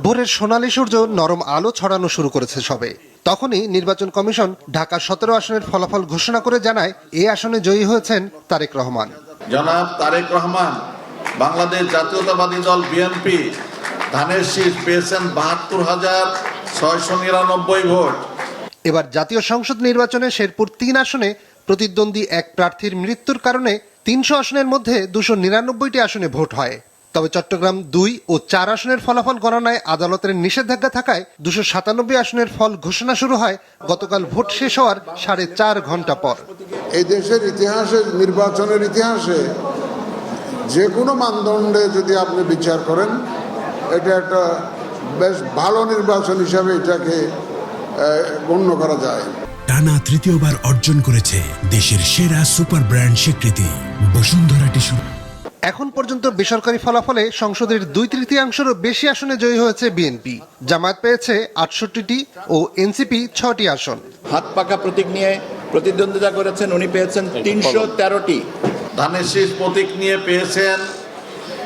ভোরের সোনালী সূর্য নরম আলো ছড়ানো শুরু করেছে সবে। তখনই নির্বাচন কমিশন ঢাকা 17 আসনের ফলাফল ঘোষণা করে জানায় এই আসনে জয়ী হয়েছেন তারেক রহমান। জনাব তারেক রহমান বাংলাদেশ জাতীয়তাবাদী দল বিএনপি ধানের শীষ পেয়েছেন ৭২,৬৯৯ ভোট। এবার জাতীয় সংসদ নির্বাচনে শেরপুর 3 আসনে প্রতিদ্বন্দ্বী এক প্রার্থীর মৃত্যুর কারণে 300 আসনের মধ্যে 299টি আসনে ভোট হয়। তবে চট্টগ্রাম 2 ও 4 আসনের ফলাফল গণনায় আদালতের নিষেধাজ্ঞা থাকায় 297 আসনের ফল ঘোষণা শুরু হয় গতকাল ভোট শেষ হওয়ার 4.5 ঘন্টা পর। এই দেশের ইতিহাসে, নির্বাচনের ইতিহাসে যে কোনো মানদণ্ডে যদি আপনি বিচার করেন, এটা একটা বেশ ভালো নির্বাচন হিসাবে এটাকে গণ্য করা যায়। টানা তৃতীয়বার অর্জন করেছে দেশের সেরা সুপার ব্র্যান্ড স্বীকৃতি বসুন্ধরা টিস্যু। এখন পর্যন্ত বেসরকারি ফলাফলে সংসদের 2/3 বেশি আসনে জয়ী হয়েছে বিএনপি। জামায়াত পেয়েছে 68টি ও এনসিপি 6টি আসন। হাত পাকা প্রতীক নিয়ে প্রতিদ্বন্দ্বিতা করেছেন, উনি পেয়েছেন 313টি। ধানের শীষ প্রতীক নিয়ে পেয়েছেন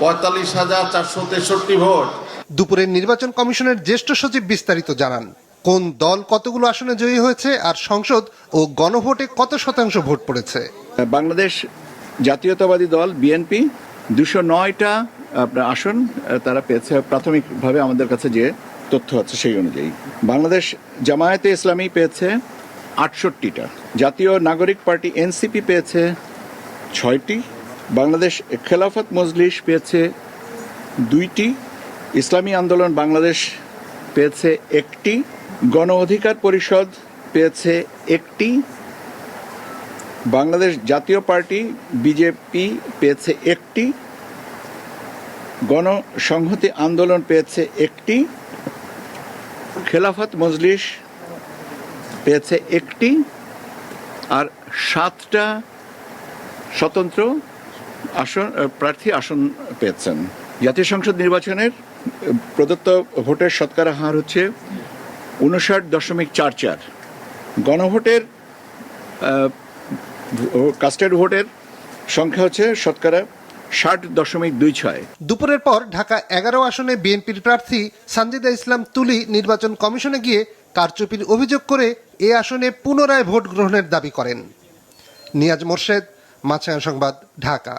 ৪৫,৪৬৩ ভোট। দুপুরে নির্বাচন কমিশনের জ্যেষ্ঠ সচিব বিস্তারিত জানান কোন দল কতগুলো আসনে জয়ী হয়েছে আর সংসদ ও গণভোটে কত শতাংশ ভোট পড়েছে। বাংলাদেশ জাতীয়তাবাদী দল বিএনপি 209টা আসন তারা পেয়েছে প্রাথমিকভাবে আমাদের কাছে যে তথ্য আছে সেই অনুযায়ী। বাংলাদেশ জামায়াতে ইসলামী পেয়েছে 68টা, জাতীয় নাগরিক পার্টি এনসিপি পেয়েছে 6টি, বাংলাদেশ খেলাফত মজলিস পেয়েছে 2টি, ইসলামী আন্দোলন বাংলাদেশ পেয়েছে 1টি, গণ অধিকার পরিষদ পেয়েছে 1টি, বাংলাদেশ জাতীয় পার্টি বিজেপি পেয়েছে 1টি, গণসংহতি আন্দোলন পেয়েছে 1টি, খেলাফত মজলিস পেয়েছে 1টি, আর 7টা স্বতন্ত্র আসন প্রার্থী আসন পেয়েছেন। জাতীয় সংসদ নির্বাচনের প্রদত্ত ভোটের শতকরা হার হচ্ছে 59.44। গণভোটের কাস্টেড ভোটের সংখ্যা হচ্ছে শতকরা 60.26। দুপুরের পর ঢাকা 11 আসনে বিএনপির প্রার্থী সানজিদা ইসলাম তুলি নির্বাচন কমিশনে গিয়ে কারচুপির অভিযোগ করে এ আসনে পুনরায় ভোট গ্রহণের দাবি করেন। নিয়াজ মোর্শেদ, মাছরাঙা সংবাদ, ঢাকা।